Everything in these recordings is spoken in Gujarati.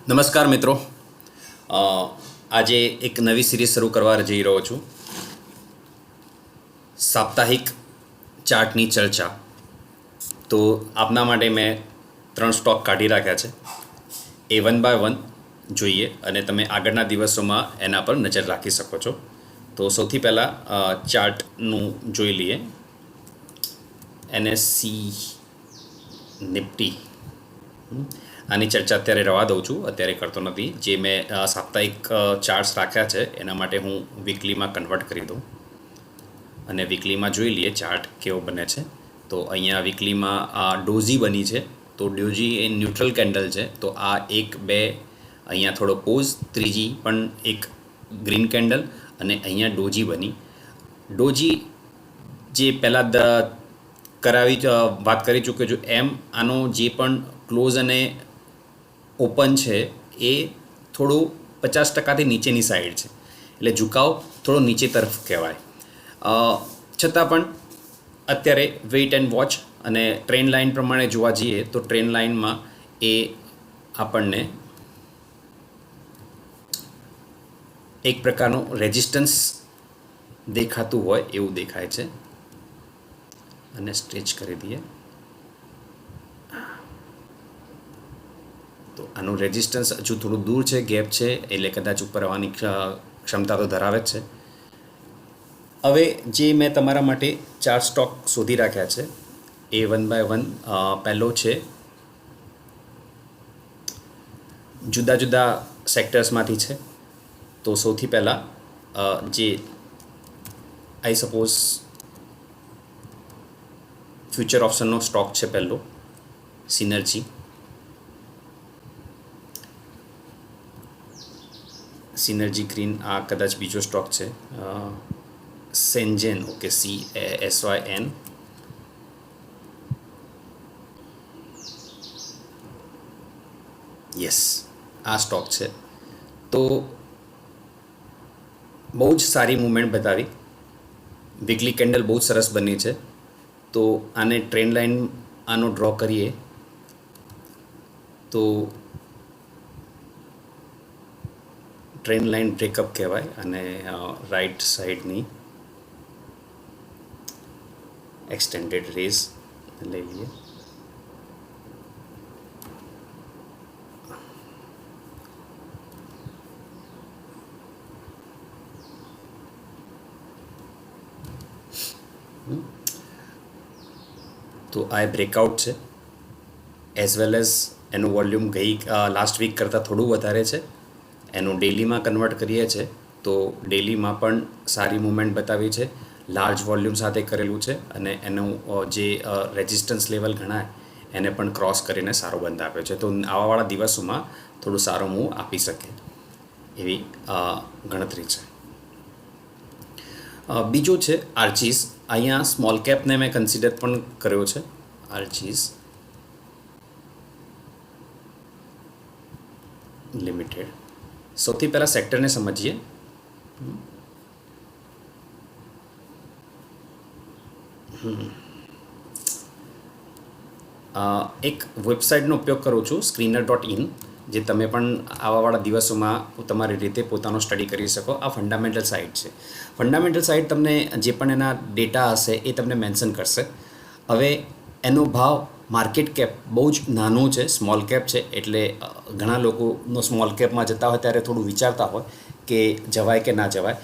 નમસ્કાર મિત્રો. આજે એક નવી સિરીઝ શરૂ કરવા જઈ રહ્યો છું. સાપ્તાહિક ચાર્ટની ચર્ચા. તો આપના માટે મેં 3 સ્ટોક કાઢી રાખ્યા છે. એ વન બાય વન જોઈએ અને તમે આગળના દિવસોમાં એના પર નજર રાખી શકો છો. તો સૌથી પહેલાં ચાર્ટનું જોઈ લઈએ. NSE નિફ્ટી, આની ચર્ચા અત્યારે રવા દઉં છું, અત્યારે કરતો નથી. જે મેં સાપ્તાહિક ચાર્ટ્સ રાખ્યા છે એના માટે હું વીકલીમાં કન્વર્ટ કરી દઉં અને વીકલીમાં જોઈ લઈએ ચાર્ટ કેવો બને છે. તો અહીંયા વીકલીમાં આ ડોઝી બની છે. તો ડોઝી એ ન્યુટ્રલ કેન્ડલ છે. તો આ 1 2 અહીંયા થોડો પોઝ, ત્રીજી પણ એક ગ્રીન કેન્ડલ અને અહીંયા ડોઝી બની. ડોઝી જે પહેલાં વાત કરી ચૂક્યો છું એમ, આનો જે પણ ક્લોઝ અને ઓપન છે એ થોડું 50%થી નીચેની સાઈડ છે, એટલે ઝુકાવ થોડો નીચે તરફ કહેવાય. છતાં પણ અત્યારે વેઇટ એન્ડ વોચ અને ટ્રેન્ડ લાઇન પ્રમાણે જોવા જઈએ તો ટ્રેન્ડ લાઇનમાં એ આપણને એક પ્રકારનું રેઝિસ્ટન્સ દેખાતું હોય એવું દેખાય છે. અને સ્ટ્રેચ કરી દઈએ તો આનું રેઝિસ્ટન્સ હજુ થોડું દૂર છે, ગેપ છે, એટલે કદાચ ઉપર આવવાની ક્ષમતા તો ધરાવે જ છે. હવે જે મેં તમારા માટે 4 સ્ટોક શોધી રાખ્યા છે એ વન બાય વન. પહેલો છે જુદા જુદા સેક્ટર્સમાંથી છે. તો સૌથી પહેલાં જે આઈ સપોઝ ફ્યુચર ઓપ્શનનો સ્ટોક છે પહેલો, સિનર્જી. Synergy green. આ કદાચ બીજો સ્ટોક છે સેન્જેન. Okay, CASYN. યસ, આ સ્ટોક છે. તો બહુ જ સારી મૂવમેન્ટ બતાવી. વીકલી કેન્ડલ બહુ જ સરસ બની છે. તો આને ટ્રેન્ડ લાઇન આનો ડ્રો કરીએ તો ટ્રેન્ડ લાઇન બ્રેકઅપ કહેવાય અને રાઈટ સાઈડની એક્સટેન્ડેડ રેઝ લઈ લઈએ. તો આ બ્રેકઆઉટ છે. એઝ વેલ એઝ એનું વોલ્યુમ લાસ્ટ વીક કરતાં થોડું વધારે છે. એનું ડેલીમાં કન્વર્ટ કરીએ છીએ તો ડેલીમાં પણ સારી મૂવમેન્ટ બતાવી છે, લાર્જ વોલ્યુમ સાથે કરેલું છે અને એનું જે રેઝિસ્ટન્સ લેવલ ગણાય એને પણ ક્રોસ કરીને સારો બંધ આપ્યો છે. તો આવાવાળા દિવસોમાં થોડું સારો મૂવ આપી શકે એવી ગણતરી છે. બીજો છે આર્ચીસ. અહીંયા સ્મોલ કેપને મેં કન્સિડર પણ કર્યો છે. આર્ચીસ લિમિટેડ. સૌથી પહેલાં સેક્ટરને સમજીએ. એક વેબસાઇટનો ઉપયોગ કરું છું, screener.in, જે તમે પણ આવાવાળા દિવસોમાં તમારી રીતે પોતાનો સ્ટડી કરી શકો. આ ફંડામેન્ટલ સાઇટ છે. ફંડામેન્ટલ સાઇટ તમને જે પણ એના ડેટા હશે એ તમને મેન્શન કરશે. હવે એનો ભાવ, માર્કેટ કેપ બહુ જ નાનું છે, સ્મોલ કેપ છે. એટલે ઘણા લોકોનો સ્મોલ કેપમાં જતા હોય ત્યારે થોડું વિચારતા હોય કે જવાય કે ના જવાય.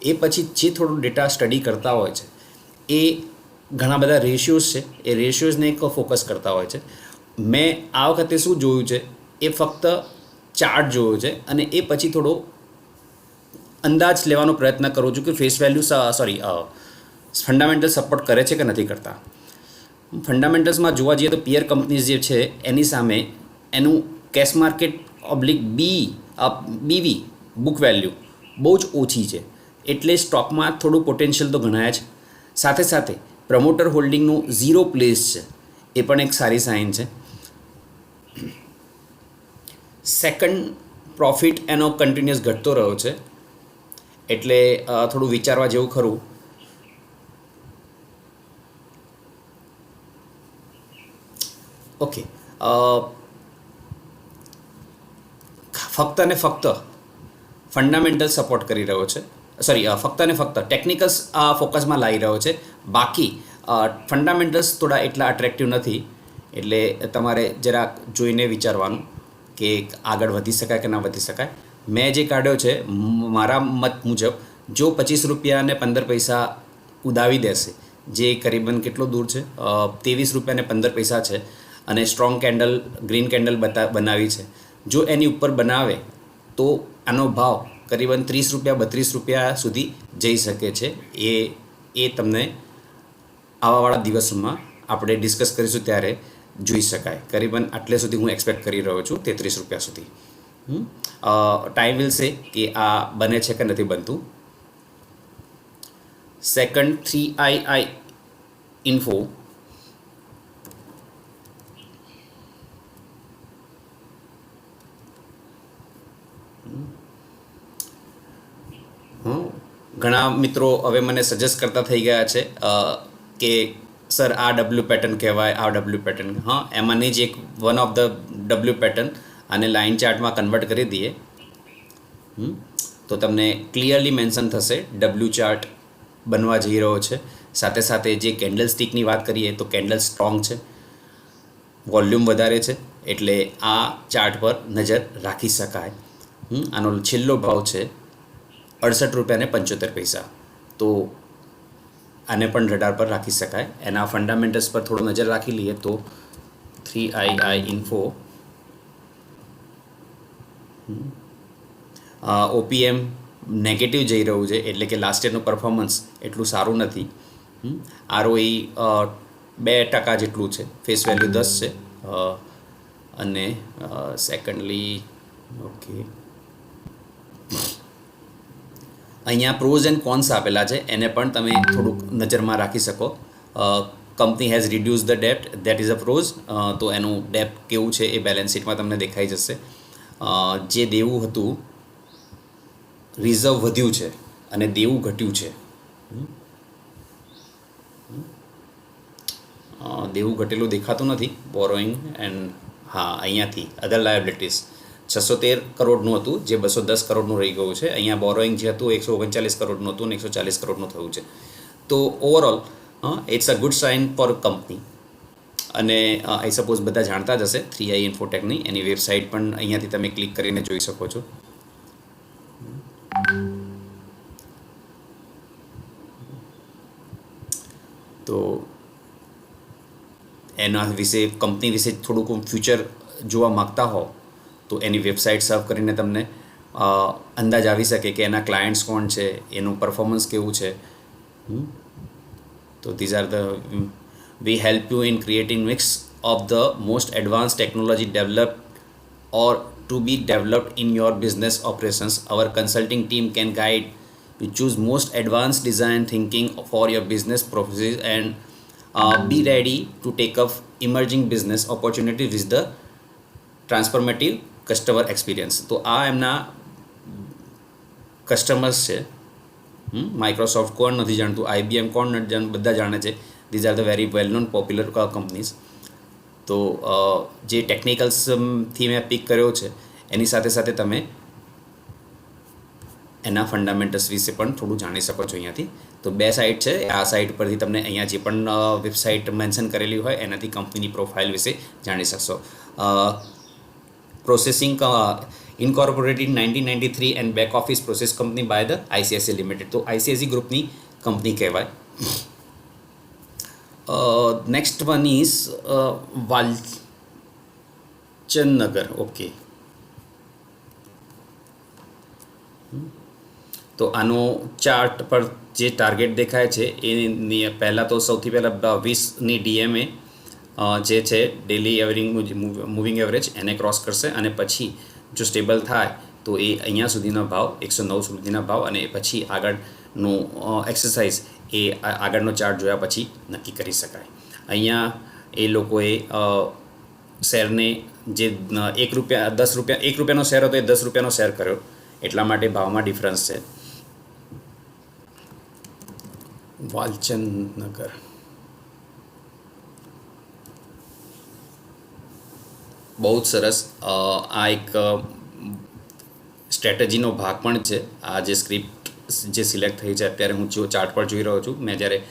એ પછી જે થોડું ડેટા સ્ટડી કરતા હોય છે એ ઘણા બધા રેશિયોઝ છે, એ રેશિયોઝને એક ફોકસ કરતા હોય છે. મેં આ વખતે શું જોયું છે એ ફક્ત ચાર્ટ જોયો છે અને એ પછી થોડો અંદાજ લેવાનો પ્રયત્ન કરું છું કે ફેસ વેલ્યુ ફંડામેન્ટલ સપોર્ટ કરે છે કે નથી કરતા. ફંડામેન્ટલ્સમાં જોવા જઈએ તો પિયર કંપનીઝ જે છે એની સામે એનું cash market BV book value બહુ જ ઓછી છે. એટલે સ્ટોકમાં થોડું પોટેન્શિયલ તો ગણાય જ. સાથે સાથે પ્રમોટર હોલ્ડિંગનું 0 પ્લેસ છે, એ પણ એક સારી સાઇન છે. સેકન્ડ, પ્રોફિટ એનો કન્ટિન્યુઅસ ઘટતો રહ્યો છે, એટલે થોડું વિચારવા જેવું ખરું. ઓકે, ફક્ત ને ફક્ત ફંડામેન્ટલ સપોર્ટ કરી રહ્યો છે, ફક્ત ને ફક્ત ટેકનિકલ્સ ફોકસમાં લાવી રહ્યો છે. બાકી ફંડામેન્ટલ્સ થોડા એટલા અટ્રેક્ટિવ નથી, એટલે તમારે જરાક જોઈને વિચારવાનું કે આગળ વધી શકાય કે ના વધી શકાય. મેં જે કાઢ્યો છે મારા મત મુજબ, જો 25 રૂપિયા અને 15 પૈસા ઉડાવી દેશે, જે કરીબન કેટલો દૂર છે, 23 રૂપિયા અને 15 પૈસા છે, અને સ્ટ્રોંગ કેન્ડલ ગ્રીન કેન્ડલ બનાવી છે, જો એની ઉપર બનાવે તો આનો ભાવ કરીબન 30 રૂપિયા 32 રૂપિયા સુધી જઈ શકે છે. એ તમને આવાવાળા દિવસોમાં આપણે ડિસ્કસ કરીશું ત્યારે જોઈ શકાય. કરીબન આટલે સુધી હું એક્સપેક્ટ કરી રહ્યો છું 33 રૂપિયા સુધી. ટાઈમ વિલ સે કે આ બને છે કે નથી બનતું. સેકન્ડ 3II ઇન્ફો, ઘણા મિત્રો હવે મને સજેસ્ટ કરતા થઈ ગયા છે કે સર આ ડબલ્યુ પેટર્ન કહેવાય, આ ડબલ્યુ પેટર્ન. હા, એમાંની જ એક one of the W pattern અને લાઇન ચાર્ટમાં કન્વર્ટ કરી દઈએ તો તમને ક્લિયરલી મેન્શન થશે ડબલ્યુ ચાર્ટ બનવા જઈ રહ્યો છે. સાથે સાથે જે કેન્ડલ સ્ટિકની વાત કરીએ તો કેન્ડલ સ્ટ્રોંગ છે, વોલ્યુમ વધારે છે, એટલે આ ચાર્ટ પર નજર રાખી શકાય. આનો છેલ્લો ભાવ છે 68 રૂપિયા અને 75 પૈસા, તો આને પણ રડાર પર રાખી શકાય. એના ફંડામેન્ટલ્સ પર થોડો નજર રાખી લઈએ તો 3II ઇન્ફો, ઓપીએમ નેગેટિવ જઈ રહ્યું છે, એટલે કે લાસ્ટ યરનું પરફોર્મન્સ એટલું સારું નથી. આરઓઈ 2% જેટલું છે, ફેસ વેલ્યુ 10 છે, અને સેકન્ડલી ઓકે અહીંયા પ્રોઝ એન્ડ કોન્સ આપેલા છે, એને પણ તમે થોડુંક નજરમાં રાખી શકો. કંપની હેઝ રિડ્યુસ ધ ડેપ્ટ, દેટ ઇઝ અ પ્રોઝ. તો એનું ડેપ્ટ કેવું છે એ બેલેન્સ શીટમાં તમને દેખાઈ જશે. જે દેવું હતું રિઝર્વ વધ્યું છે અને દેવું ઘટ્યું છે. દેવું ઘટેલું દેખાતું નથી, બોરોઈંગ એન્ડ હા અહીંયાથી અધર લાયબિલિટીઝ 613 કરોડનું હતું જે 210 કરોડનું રહી ગયું છે. અહીંયા બોરોઈંગ જે હતું 139 કરોડનું હતું અને 140 કરોડનું થયું છે. તો overall it's a good sign for company. અને આઈ સપોઝ બધા જાણતા જ હશે 3I ઇન્ફોટેકની, એની વેબસાઇટ પણ અહીંયાથી તમે ક્લિક કરીને જોઈ શકો છો. તો એના વિશે, કંપની વિશે થોડુંક ફ્યુચર જોવા માગતા હો તો એની વેબસાઇટ સર્ફ કરીને તમને અંદાજ આવી શકે કે એના ક્લાયન્ટ્સ કોણ છે, એનું પરફોર્મન્સ કેવું છે. તો these are the we help you in creating mix of the most advanced technology developed or to be developed in your business operations. Our consulting team can guide you choose most advanced design thinking for your business processes and be ready to take up emerging business opportunities with the transformative customer experience. તો આ એમના કસ્ટમર્સ છે. માઇક્રોસોફ્ટ કોણ નથી જાણતું, IBM કોણ નથી જાણતું, બધા જાણે છે. these are the very well known popular companies. તો જે ટેકનિકલ્સથી મેં પિક કર્યો છે એની સાથે સાથે તમે એના ફંડામેન્ટલ્સ વિશે પણ થોડું જાણી શકો છો અહીંયાથી. તો 2 સાઇટ છે, આ સાઇટ પરથી તમને અહીંયા જે પણ વેબસાઇટ મેન્શન કરેલી હોય એનાથી કંપનીની પ્રોફાઇલ વિશે જાણી શકશો. Processing incorporated 1993 and back office process company by the ICICI limited. તો ICICI ગ્રુપની કંપની કહેવાય. Next one is Walchandnagar. Okay, તો આનો ચાર્ટ પર જે ટાર્ગેટ દેખાય છે એ પહેલાં તો સૌથી પહેલાં 20ની DMA જે છે ડેલી એવરિંગ મૂવિંગ એવરેજ, એને ક્રોસ કરશે અને પછી જો સ્ટેબલ થાય તો એ અહીંયા સુધીનો ભાવ 109 સુધીના ભાવ, અને પછી આગળનું એક્સરસાઇઝ એ આગળનો ચાર્ટ જોયા પછી નક્કી કરી શકાય. અહીંયા એ લોકોએ શેરને જે 1 રૂપિયા 10 રૂપિયા 1 રૂપિયાનો શેર હતો એ 10 રૂપિયાનો શેર કર્યો, એટલા માટે ભાવમાં ડિફરન્સ છે. વાલચંદનગર બહુ જ સરસ. આ એક સ્ટ્રેટેજીનો ભાગ પણ છે. આ જે સ્ક્રિપ્ટ જે સિલેક્ટ થઈ છે અત્યારે હું જો ચાર્ટ પર જોઈ રહ્યો છું, મેં જ્યારે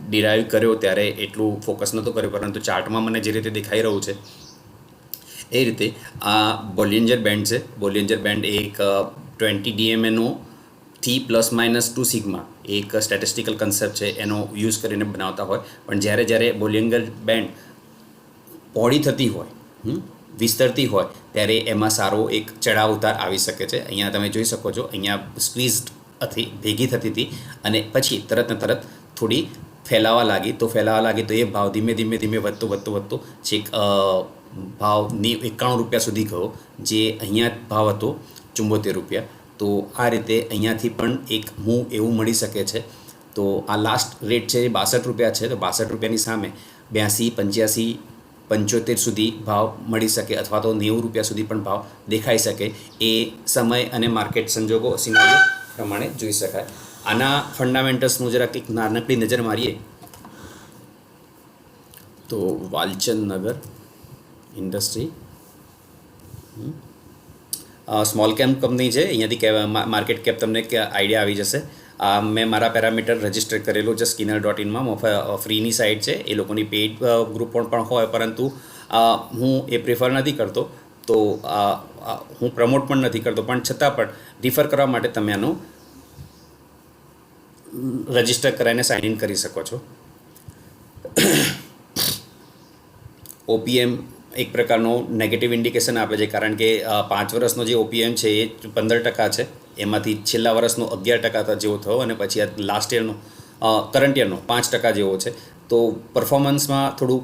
ડિરાઈવ કર્યો ત્યારે એટલું ફોકસ નહોતું કર્યું, પરંતુ ચાર્ટમાં મને જે રીતે દેખાઈ રહ્યું છે એ રીતે આ બોલિંજર બેન્ડ છે. બોલિંજર બેન્ડ એક 20 DMAનો થી +- 2 સિગ્મા એક સ્ટેટિસ્ટિકલ કન્સેપ્ટ છે, એનો યુઝ કરીને બનાવતા હોય. પણ જ્યારે બોલિંજર બેન્ડ પહોળી થતી હોય, વિસ્તરતી હોય, ત્યારે એમાં સારો એક ચઢાવ ઉતાર આવી શકે છે. અહીંયા તમે જોઈ શકો છો, અહીંયા સ્ક્વીઝડ હતી, ભેગી થતી હતી અને પછી તરત ને તરત થોડી ફેલાવા લાગી તો એ ભાવ ધીમે ધીમે વધતો છેક ભાવ 91 રૂપિયા સુધી ગયો, જે અહીંયા ભાવ હતો 74 રૂપિયા. તો આ રીતે અહીંયાથી પણ એક મૂવ એવું મળી શકે છે. તો આ લાસ્ટ રેટ છે એ 62 રૂપિયા છે. તો 62 રૂપિયાની સામે 82, 85, 75 સુધી ભાવ મળી શકે, અથવા તો 90 રૂપિયા સુધી પણ ભાવ દેખાઈ શકે. એ સમય અને માર્કેટ સંજોગો સિનારીઓ પ્રમાણે જોઈ શકાય. આના ફંડામેન્ટલ્સનું જરાક એક નાનકડી નજર મારીએ તો વાલચંદ નગર ઇન્ડસ્ટ્રી સ્મોલ કેપ કંપની છે. અહીંયાથી માર્કેટ કેપ તમને આઈડિયા આવી જશે. મેં મારા પેરામીટર રજિસ્ટર કરેલું છે Skinner.in-માં. ફ્રીની સાઇટ છે, એ લોકોની પેઇડ ગ્રુપ પણ હોય, પરંતુ હું એ પ્રિફર નથી કરતો, તો હું પ્રમોટ પણ નથી કરતો. પણ છતાં પણ રિફર કરવા માટે તમે આનું રજિસ્ટર કરાવીને સાઇન ઇન કરી શકો છો. OPM એક પ્રકારનો નેગેટિવ ઇન્ડિકેશન આપે છે, કારણ કે 5 વર્ષનો જે OPM છે એ 15% છે. એમાંથી છેલ્લા વર્ષનો 11% જેવો થયો અને પછી આ લાસ્ટ યરનો કરંટ યરનો 5% જેવો છે. તો પરફોર્મન્સમાં થોડુંક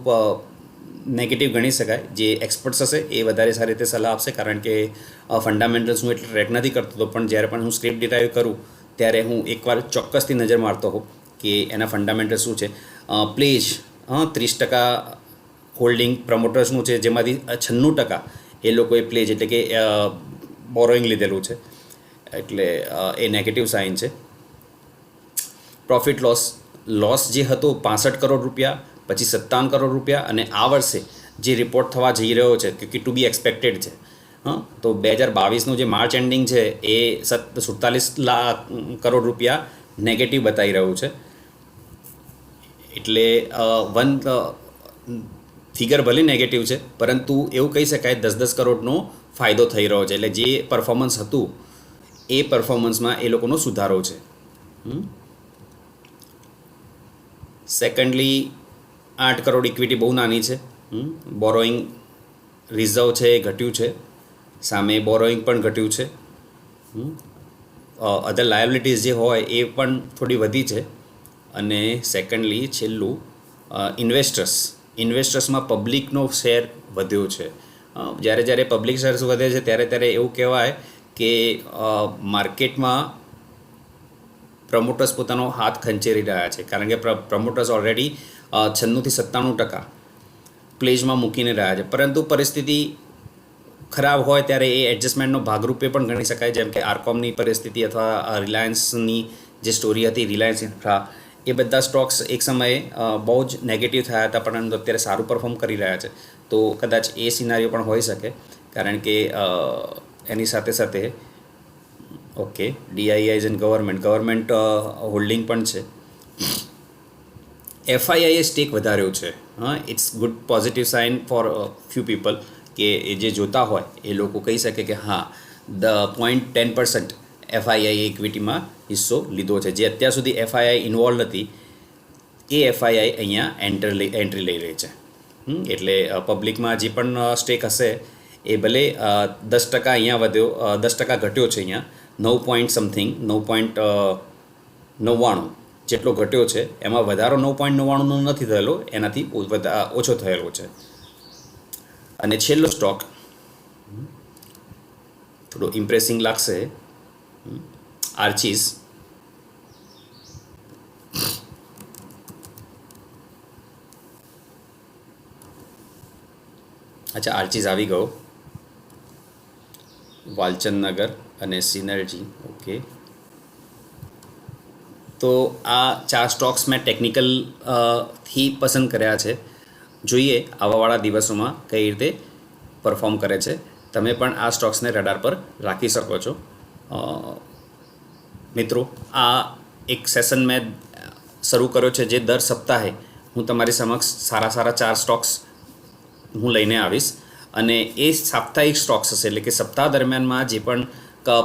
નેગેટિવ ગણી શકાય. જે એક્સપર્ટ્સ હશે એ વધારે સારી રીતે સલાહ આપશે, કારણ કે ફંડામેન્ટલ્સ હું એટલે ટ્રેક નથી કરતો. પણ જ્યારે પણ હું સ્ક્રિપ્ટ ડિરાઈવ કરું ત્યારે હું એકવાર ચોક્કસથી નજર મારતો હોઉં કે એના ફંડામેન્ટલ શું છે. પ્લેજ 30% હોલ્ડિંગ પ્રમોટર્સનું છે, જેમાંથી 96% એ લોકોએ પ્લેજ એટલે કે બોરોઈંગ લીધેલું છે, એટલે એ નેગેટિવ સાઇન છે. પ્રોફિટ લોસ જે હતો 65 કરોડ રૂપિયા, પછી 57 કરોડ રૂપિયા, અને આ વર્ષે જે રિપોર્ટ થવા જઈ રહ્યો છે કે ટુ બી એક્સપેક્ટેડ છે. તો 2022નું જે માર્ચ એન્ડિંગ છે એ 47 લાખ કરોડ રૂપિયા નેગેટિવ બતાવી રહ્યું છે. એટલે ફિગર ભલે નેગેટિવ છે, પરંતુ એવું કહી શકાય 10-10 કરોડનો ફાયદો થઈ રહ્યો છે. એટલે જે પરફોર્મન્સ હતું એ પરફોર્મન્સમાં એ લોકોનો સુધારો છે. સેકન્ડલી 8 કરોડ ઇક્વિટી બહુ નાની છે. બોરોઈંગ રિઝર્વ છે એ ઘટ્યું છે, સામે બોરોઈંગ પણ ઘટ્યું છે. અધર લાયબિલિટીઝ જે હોય એ પણ થોડી વધી છે. અને સેકન્ડલી છેલ્લું ઇન્વેસ્ટર્સમાં પબ્લિકનો શેર વધ્યો છે. જ્યારે પબ્લિક શેર્સ વધે છે ત્યારે એવું કહેવાય કે માર્કેટમાં પ્રમોટર્સ પોતાનો હાથ ખંચેરી રહ્યા છે, કારણ કે પ્રમોટર્સ ઓલરેડી 96-97% પ્લેજમાં મૂકીને રહ્યા છે. પરંતુ પરિસ્થિતિ ખરાબ હોય ત્યારે એ એડજસ્ટમેન્ટનો ભાગરૂપે પણ ગણી શકાય. જેમ કે આર્કોમની પરિસ્થિતિ અથવા રિલાયન્સની જે સ્ટોરી હતી, રિલાયન્સ ઇન્ફ્રા, એ બધા સ્ટોક્સ એક સમયે બહુ જ નેગેટિવ થયા હતા, પરંતુ અત્યારે સારું પરફોર્મ કરી રહ્યા છે. તો કદાચ એ સિનારીઓ પણ હોઈ શકે, કારણ કે એની સાથે okay DIIs and government holding પણ છે. FIIએ સ્ટેક વધાર્યો છે. It's good positive sign for few people, કે એ જે જોતા હોય એ લોકો કહી શકે કે હા, 0.10% FII ઇક્વિટીમાં હિસ્સો લીધો છે. જે અત્યાર સુધી FII ઇન્વોલ્વ હતી એ FII અહીંયા એન્ટ્રી લઈ રહી છે. એટલે પબ્લિકમાં જે પણ સ્ટેક હશે એ ભલે 10% અહીંયા વધ્યો, 10% ઘટ્યો છે. અહીંયા 9.99 જેટલો ઘટ્યો છે. એમાં વધારો 9.99નો નથી થયેલો, એનાથી ઓછો થયેલો છે. અને છેલ્લો સ્ટોક થોડો ઇમ્પ્રેસિંગ લાગશે, આર્ચીઝ. અચ્છા, આર્ચીઝ આવી ગયો. વાલચંદ નગર અને સિનર્જી. ઓકે, તો આ 4 સ્ટોક્સ મેં ટેકનિકલ થી પસંદ કર્યા છે. જોઈએ આવાવાળા દિવસોમાં કઈ રીતે પરફોર્મ કરે છે. તમે પણ આ સ્ટોક્સને રડાર પર રાખી શકો છો. મિત્રો, આ એક સેશન મેં શરૂ કર્યો છે જે દર સપ્તાહે હું તમારી સમક્ષ સારા 4 સ્ટોક્સ હું લઈને આવીશ અને એ સાપ્તાહિક સ્ટોક્સ હશે, એટલે કે સપ્તાહ દરમિયાનમાં જે પણ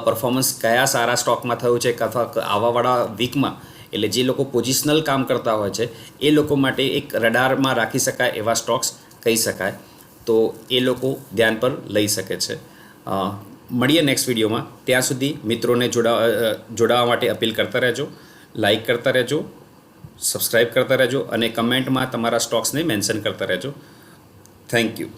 પરફોર્મન્સ કયા સારા સ્ટોકમાં થયું છે અથવા આવાવાળા વીકમાં, એટલે જે લોકો પોઝિશનલ કામ કરતા હોય છે એ લોકો માટે એક રડારમાં રાખી શકાય એવા સ્ટોક્સ કહી શકાય, તો એ લોકો ધ્યાન પર લઈ શકે છે. મળીએ નેક્સ્ટ વિડીયોમાં. ત્યાં સુધી મિત્રોને જોડાવા માટે અપીલ કરતા રહેજો, લાઈક કરતા રહેજો, સબસ્ક્રાઈબ કરતા રહેજો અને કમેન્ટમાં તમારા સ્ટોક્સને મેન્શન કરતા રહેજો. Thank you.